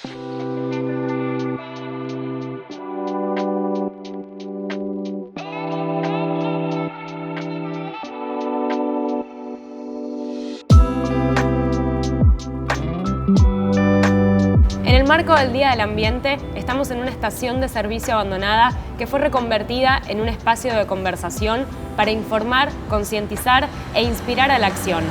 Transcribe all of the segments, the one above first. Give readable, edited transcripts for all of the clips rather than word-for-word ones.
En el marco del Día del Ambiente, estamos en una estación de servicio abandonada que fue reconvertida en un espacio de conversación para informar, concientizar e inspirar a la acción.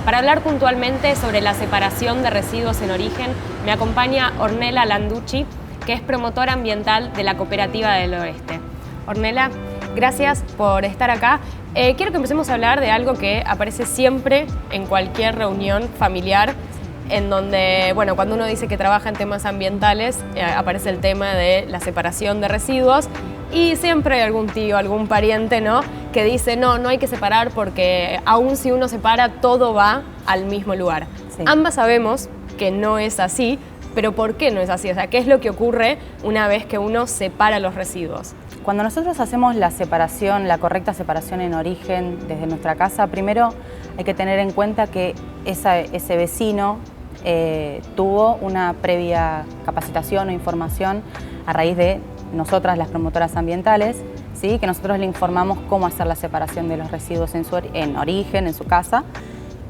Para hablar puntualmente sobre la separación de residuos en origen, me acompaña Ornella Landucci, que es promotora ambiental de la Cooperativa del Oeste. Ornella, gracias por estar acá. Quiero que empecemos a hablar de algo que aparece siempre en cualquier reunión familiar, en donde, bueno, cuando uno dice que trabaja en temas ambientales, aparece el tema de la separación de residuos y siempre hay algún tío, algún pariente, ¿no?, que dice, no hay que separar porque aún si uno separa, todo va al mismo lugar. Sí. Ambas sabemos que no es así, pero ¿por qué no es así? O sea, ¿qué es lo que ocurre una vez que uno separa los residuos? Cuando nosotros hacemos la separación, la correcta separación en origen desde nuestra casa, primero hay que tener en cuenta que ese vecino tuvo una previa capacitación o información a raíz de nosotras, las promotoras ambientales, ¿sí?, que nosotros le informamos cómo hacer la separación de los residuos en origen, en su casa.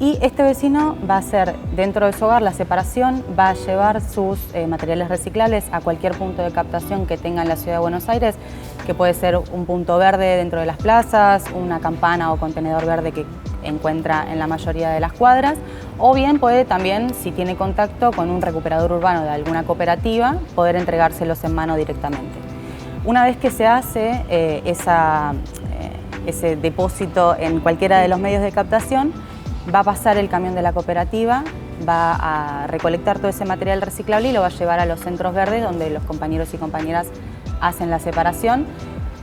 Y este vecino va a hacer dentro de su hogar la separación, va a llevar sus materiales reciclables a cualquier punto de captación que tenga en la ciudad de Buenos Aires, que puede ser un punto verde dentro de las plazas, una campana o contenedor verde que encuentra en la mayoría de las cuadras, o bien puede también, si tiene contacto con un recuperador urbano de alguna cooperativa, poder entregárselos en mano directamente. Una vez que se hace ese depósito en cualquiera de los medios de captación, va a pasar el camión de la cooperativa, va a recolectar todo ese material reciclable y lo va a llevar a los centros verdes donde los compañeros y compañeras hacen la separación.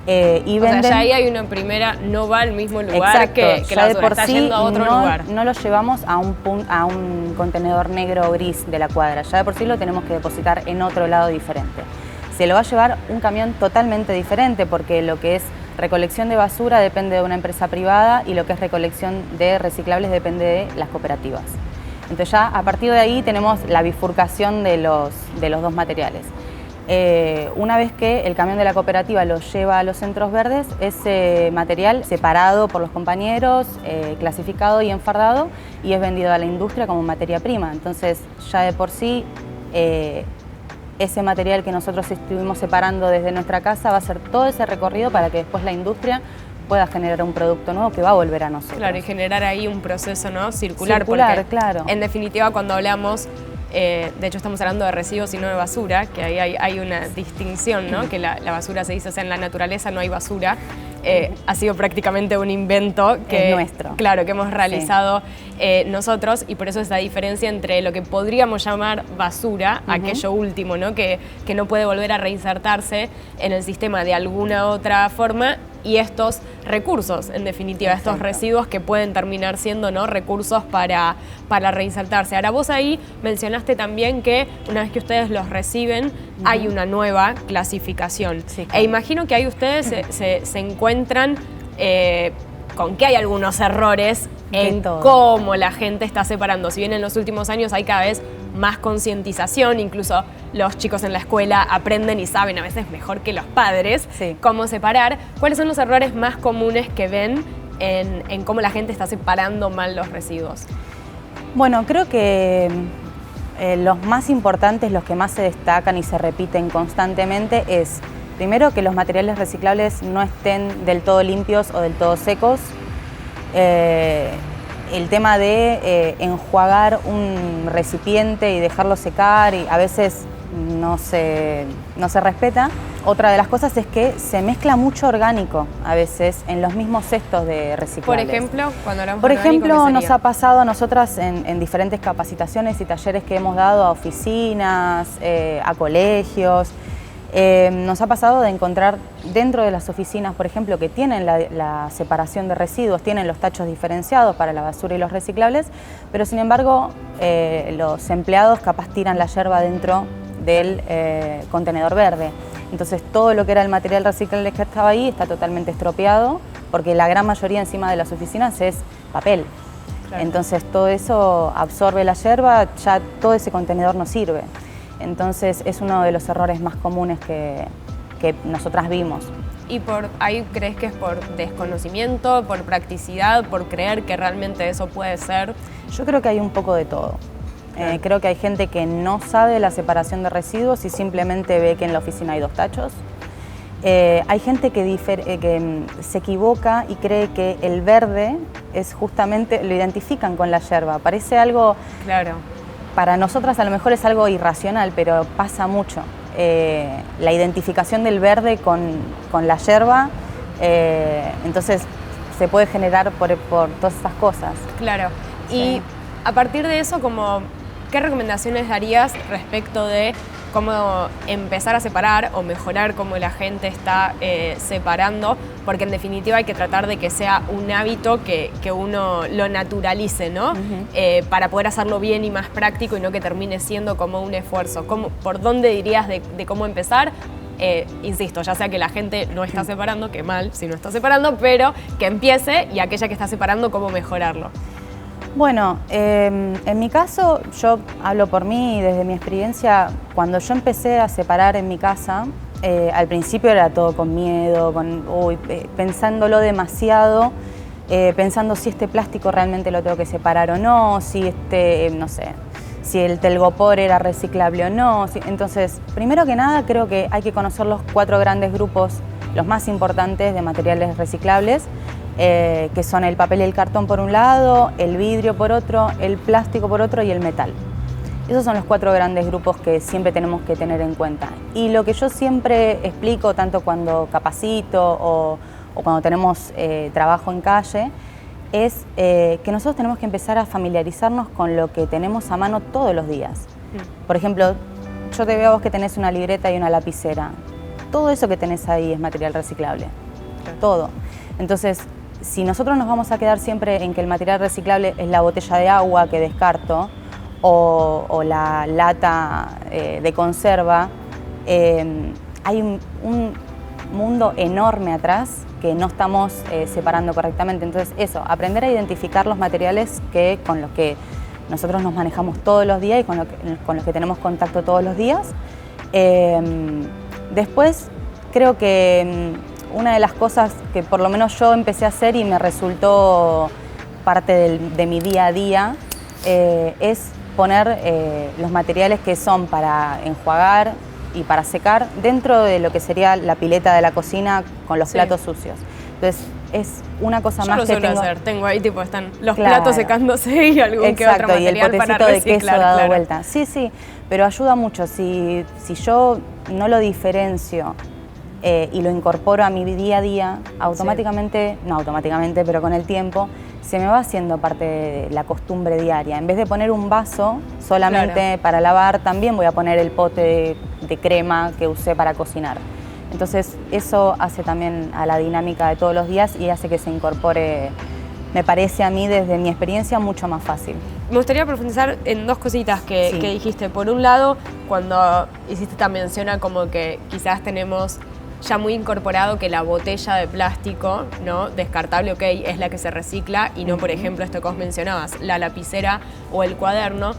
Y venden... O sea, ya ahí hay una primera, no va al mismo lugar. Exacto, que la basura, está yendo a otro lugar. No lo llevamos a un contenedor negro o gris de la cuadra, ya de por sí lo tenemos que depositar en otro lado diferente. Se lo va a llevar un camión totalmente diferente porque lo que es recolección de basura depende de una empresa privada y lo que es recolección de reciclables depende de las cooperativas. Entonces ya a partir de ahí tenemos la bifurcación de los dos materiales. Una vez que el camión de la cooperativa lo lleva a los centros verdes, ese material separado por los compañeros, clasificado y enfardado y es vendido a la industria como materia prima. Entonces ya de por sí ese material que nosotros estuvimos separando desde nuestra casa va a hacer todo ese recorrido para que después la industria pueda generar un producto nuevo que va a volver a nosotros. Claro, y generar ahí un proceso, ¿no?, circular. Circular, claro. En definitiva, cuando hablamos, de hecho estamos hablando de residuos y no de basura, que ahí hay una distinción, ¿no?, que la basura se dice, o sea, en la naturaleza no hay basura. Ha sido prácticamente un invento que, es nuestro. Claro, que hemos realizado nosotros, y por eso esa diferencia entre lo que podríamos llamar basura, aquello último, ¿no?, que no puede volver a reinsertarse en el sistema de alguna otra forma, y estos recursos, en definitiva, exacto, estos residuos que pueden terminar siendo, ¿no?, recursos para reinsertarse. Ahora, vos ahí mencionaste también que una vez que ustedes los reciben, hay una nueva clasificación. Sí, claro. E imagino que ahí ustedes se encuentran con que hay algunos errores en cómo la gente está separando. Si bien en los últimos años hay cada vez más concientización, incluso los chicos en la escuela aprenden y saben a veces mejor que los padres cómo separar. ¿Cuáles son los errores más comunes que ven en cómo la gente está separando mal los residuos? Bueno, creo que los más importantes, los que más se destacan y se repiten constantemente es, primero, que los materiales reciclables no estén del todo limpios o del todo secos. El tema de enjuagar un recipiente y dejarlo secar y a veces no se respeta. Otra de las cosas es que se mezcla mucho orgánico a veces en los mismos cestos de reciclables. Por ejemplo, cuando hablamos de orgánico, ejemplo, nos ha pasado a nosotras en diferentes capacitaciones y talleres que hemos dado a oficinas, a colegios. Nos ha pasado de encontrar dentro de las oficinas, por ejemplo, que tienen la separación de residuos, tienen los tachos diferenciados para la basura y los reciclables, pero sin embargo los empleados capaz tiran la yerba dentro del contenedor verde. Entonces todo lo que era el material reciclable que estaba ahí está totalmente estropeado porque la gran mayoría encima de las oficinas es papel. Claro. Entonces todo eso absorbe la yerba, ya todo ese contenedor no sirve. Entonces es uno de los errores más comunes que nosotras vimos. ¿Y por ahí crees que es por desconocimiento, por practicidad, por creer que realmente eso puede ser? Yo creo que hay un poco de todo. Creo que hay gente que no sabe la separación de residuos y simplemente ve que en la oficina hay 2 tachos. Hay gente que se equivoca y cree que el verde es justamente, lo identifican con la yerba. Parece algo, claro, para nosotras a lo mejor es algo irracional, pero pasa mucho. La identificación del verde con la yerba, entonces se puede generar por todas estas cosas. Claro. Sí. Y a partir de eso, ¿qué recomendaciones darías respecto de cómo empezar a separar o mejorar cómo la gente está separando? Porque en definitiva hay que tratar de que sea un hábito que uno lo naturalice, ¿no? Para poder hacerlo bien y más práctico y no que termine siendo como un esfuerzo. ¿Por dónde dirías de cómo empezar? Insisto, ya sea que la gente no está separando, que mal si no está separando, pero que empiece, y aquella que está separando, cómo mejorarlo. Bueno, en mi caso, yo hablo por mí y desde mi experiencia, cuando yo empecé a separar en mi casa, al principio era todo con miedo, pensándolo demasiado, pensando si este plástico realmente lo tengo que separar o no, si no sé, si el telgopor era reciclable o no. Entonces, primero que nada, creo que hay que conocer los 4 grandes grupos, los más importantes de materiales reciclables, que son el papel y el cartón por un lado, el vidrio por otro, el plástico por otro y el metal. Esos son los 4 grandes grupos que siempre tenemos que tener en cuenta. Y lo que yo siempre explico, tanto cuando capacito o cuando tenemos trabajo en calle, es que nosotros tenemos que empezar a familiarizarnos con lo que tenemos a mano todos los días. Por ejemplo, yo te veo a vos que tenés una libreta y una lapicera. Todo eso que tenés ahí es material reciclable. Claro. Todo. Entonces, si nosotros nos vamos a quedar siempre en que el material reciclable es la botella de agua que descarto o la lata de conserva, hay un mundo enorme atrás que no estamos separando correctamente. Entonces eso, aprender a identificar los materiales con los que nosotros nos manejamos todos los días y con los que tenemos contacto todos los días. Después creo que una de las cosas que por lo menos yo empecé a hacer y me resultó parte de mi día a día es poner los materiales que son para enjuagar y para secar dentro de lo que sería la pileta de la cocina con los platos sucios. Entonces es una cosa más que tengo ahí, tipo, están los platos secándose y algún que otro material para reciclar. Y el potecito de queso dado vuelta. Sí, sí, pero ayuda mucho. Si yo no lo diferencio y lo incorporo a mi día a día, automáticamente, no automáticamente, pero con el tiempo, se me va haciendo parte de la costumbre diaria. En vez de poner un vaso solamente para lavar, también voy a poner el pote de crema que usé para cocinar. Entonces eso hace también a la dinámica de todos los días y hace que se incorpore, me parece a mí desde mi experiencia, mucho más fácil. Me gustaría profundizar en 2 cositas que dijiste. Por un lado, cuando hiciste esta mención a como que quizás tenemos ya muy incorporado que la botella de plástico, ¿no?, descartable, ok, es la que se recicla y no, por ejemplo, esto que vos mencionabas, la lapicera o el cuaderno.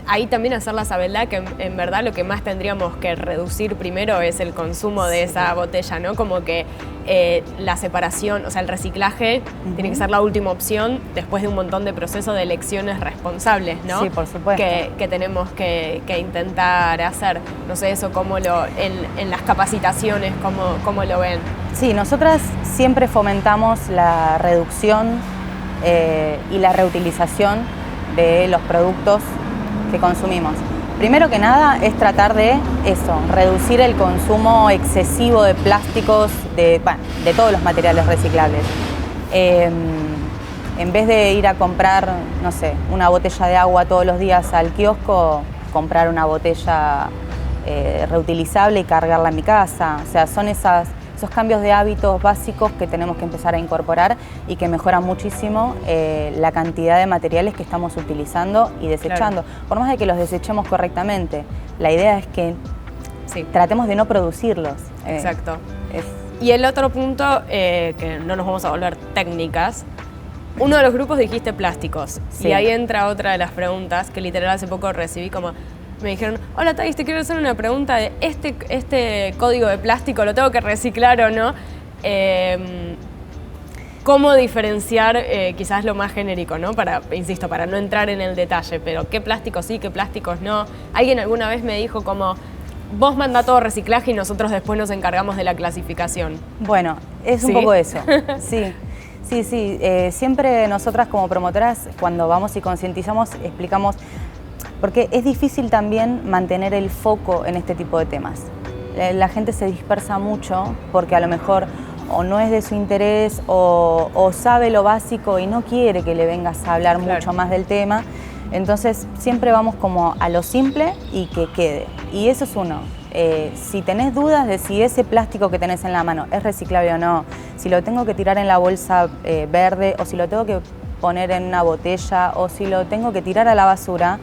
Ahí también hacer la sabedad que en verdad lo que más tendríamos que reducir primero es el consumo de esa botella, ¿no? Como que la separación, o sea, el reciclaje tiene que ser la última opción después de un montón de procesos de elecciones responsables, ¿no? Sí, por supuesto. Que tenemos que intentar hacer. No sé, eso cómo en las capacitaciones, cómo lo ven. Sí, nosotras siempre fomentamos la reducción y la reutilización de los productos que consumimos. Primero que nada es tratar de reducir el consumo excesivo de plásticos, de todos los materiales reciclables. En vez de ir a comprar, no sé, una botella de agua todos los días al kiosco, comprar una botella reutilizable y cargarla en mi casa. O sea, son esos cambios de hábitos básicos que tenemos que empezar a incorporar y que mejoran muchísimo la cantidad de materiales que estamos utilizando y desechando. Claro. Por más de que los desechemos correctamente, la idea es que tratemos de no producirlos. Exacto. Y el otro punto, que no nos vamos a volver técnicas, uno de los grupos dijiste plásticos. Sí. Y ahí entra otra de las preguntas que literal hace poco recibí como, me dijeron, hola Thais, te quiero hacer una pregunta de este código de plástico, ¿lo tengo que reciclar o no? ¿Cómo diferenciar quizás lo más genérico, ¿no? Insisto, para no entrar en el detalle, pero qué plásticos sí, qué plásticos no. Alguien alguna vez me dijo como, vos mandá todo reciclaje y nosotros después nos encargamos de la clasificación. Bueno, es un poco eso, sí. Sí, siempre nosotras como promotoras, cuando vamos y concientizamos, explicamos, porque es difícil también mantener el foco en este tipo de temas. La gente se dispersa mucho porque a lo mejor o no es de su interés o sabe lo básico y no quiere que le vengas a hablar mucho más del tema. Entonces siempre vamos como a lo simple y que quede. Y eso es uno. Si tenés dudas de si ese plástico que tenés en la mano es reciclable o no, si lo tengo que tirar en la bolsa verde o si lo tengo que poner en una botella o si lo tengo que tirar a la basura,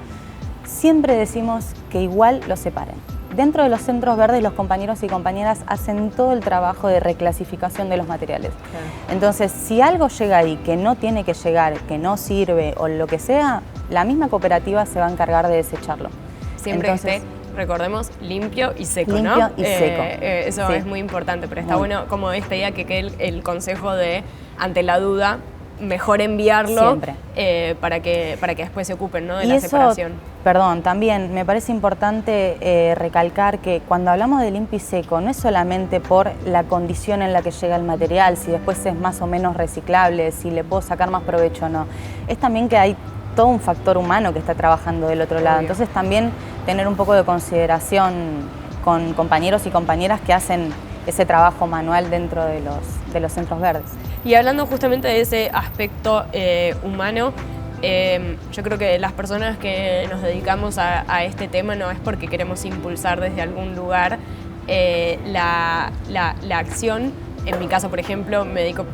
siempre decimos que igual lo separen. Dentro de los centros verdes los compañeros y compañeras hacen todo el trabajo de reclasificación de los materiales. Claro. Entonces, si algo llega ahí que no tiene que llegar, que no sirve o lo que sea, la misma cooperativa se va a encargar de desecharlo. Siempre que esté, recordemos, limpio y seco, ¿no? Limpio y seco. Eso es muy importante, pero está bueno como esta idea que quede el consejo de, ante la duda, mejor enviarlo para que después se ocupen, ¿no? De la separación. Perdón, también me parece importante recalcar que cuando hablamos de limpio y seco no es solamente por la condición en la que llega el material, si después es más o menos reciclable, si le puedo sacar más provecho o no. Es también que hay todo un factor humano que está trabajando del otro lado. Entonces también tener un poco de consideración con compañeros y compañeras que hacen ese trabajo manual dentro de los centros verdes. Y hablando justamente de ese aspecto humano, yo creo que las personas que nos dedicamos a este tema no es porque queremos impulsar desde algún lugar la acción. En mi caso, por ejemplo, me dedico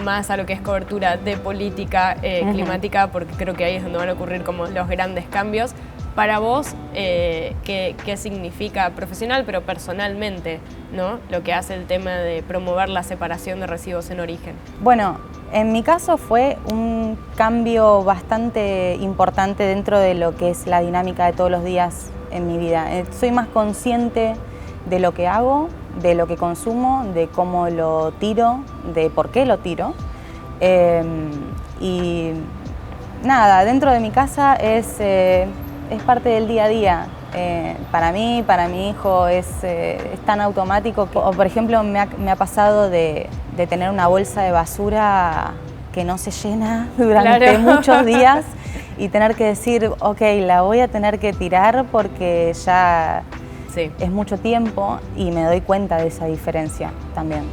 más a lo que es cobertura de política climática, porque creo que ahí es donde van a ocurrir como los grandes cambios. Para vos, ¿qué significa profesional, pero personalmente, ¿no? Lo que hace el tema de promover la separación de residuos en origen? Bueno, en mi caso fue un cambio bastante importante dentro de lo que es la dinámica de todos los días en mi vida. Soy más consciente de lo que hago, de lo que consumo, de cómo lo tiro, de por qué lo tiro. Y nada, dentro de mi casa es parte del día a día. Para mí, para mi hijo es tan automático que, o por ejemplo, me ha pasado de tener una bolsa de basura que no se llena durante muchos días y tener que decir, ok, la voy a tener que tirar porque ya es mucho tiempo y me doy cuenta de esa diferencia también.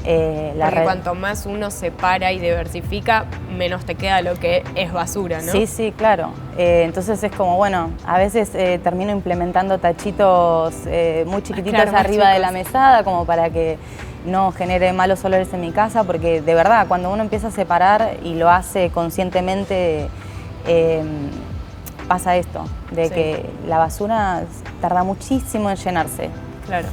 Porque cuanto más uno separa y diversifica, menos te queda lo que es basura, ¿no? Sí, claro. Entonces es como, bueno, a veces termino implementando tachitos muy chiquititos arriba de la mesada como para que no genere malos olores en mi casa, porque de verdad, cuando uno empieza a separar y lo hace conscientemente, pasa esto, de que la basura tarda muchísimo en llenarse. Claro.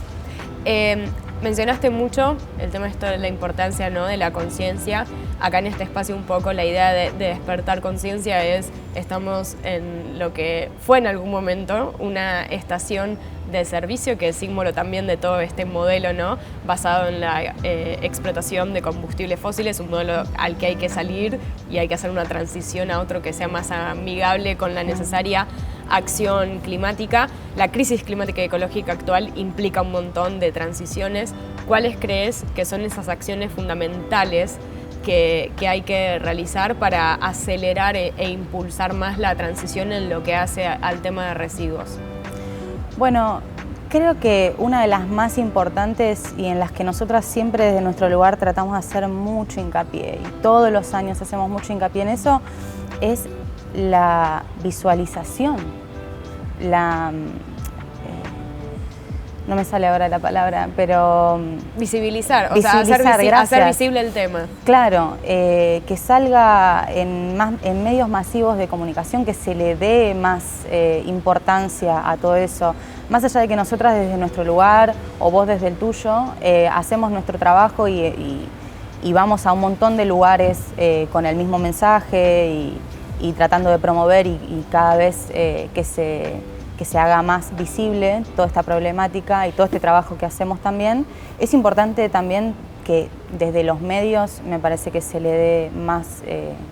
Mencionaste mucho el tema de la importancia, ¿no?, de la conciencia. Acá en este espacio un poco la idea de despertar conciencia es, estamos en lo que fue en algún momento una estación de servicio, que es símbolo también de todo este modelo, ¿no?, basado en la explotación de combustibles fósiles, un modelo al que hay que salir y hay que hacer una transición a otro que sea más amigable con la necesaria acción climática. La crisis climática y ecológica actual implica un montón de transiciones. ¿Cuáles crees que son esas acciones fundamentales que hay que realizar para acelerar e impulsar más la transición en lo que hace al tema de residuos? Bueno, creo que una de las más importantes y en las que nosotras siempre desde nuestro lugar tratamos de hacer mucho hincapié, y todos los años hacemos mucho hincapié en eso, es la visualización, no me sale ahora la palabra, pero... Visibilizar, hacer visible el tema. Claro, que salga en medios masivos de comunicación, que se le dé más importancia a todo eso. Más allá de que nosotras desde nuestro lugar o vos desde el tuyo hacemos nuestro trabajo y vamos a un montón de lugares con el mismo mensaje y tratando de promover y cada vez que que se haga más visible toda esta problemática y todo este trabajo que hacemos también. Es importante también que desde los medios me parece que se le dé más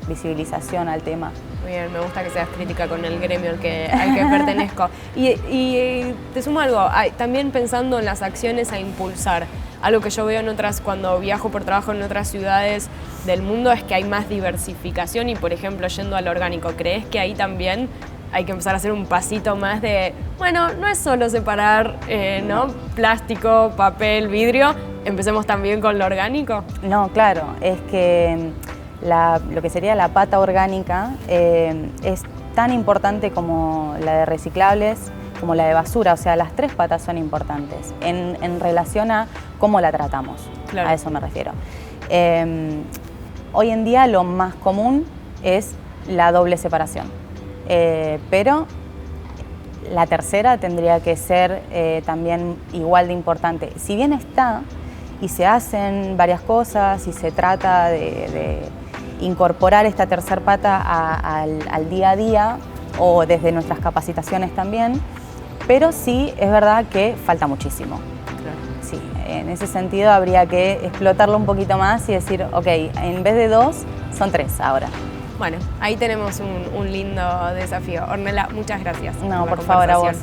visibilización al tema. Muy bien, me gusta que seas crítica con el gremio al que pertenezco. Y te sumo algo, también pensando en las acciones a impulsar. Algo que yo veo cuando viajo por trabajo en otras ciudades del mundo es que hay más diversificación y, por ejemplo, yendo al orgánico, ¿crees que ahí también hay que empezar a hacer un pasito más de, bueno, no es solo separar ¿no? plástico, papel, vidrio, empecemos también con lo orgánico? No, claro, es que lo que sería la pata orgánica es tan importante como la de reciclables, como la de basura, o sea, las tres patas son importantes en relación a cómo la tratamos, claro. A eso me refiero. Hoy en día lo más común es la doble separación, pero la tercera tendría que ser también igual de importante. Si bien está y se hacen varias cosas y se trata de incorporar esta tercera pata al día a día o desde nuestras capacitaciones también, pero sí es verdad que falta muchísimo. Claro. Sí, en ese sentido habría que explotarlo un poquito más y decir, ok, en vez de 2, son 3 ahora. Bueno, ahí tenemos un lindo desafío. Ornella, muchas gracias. No, por favor, a vos.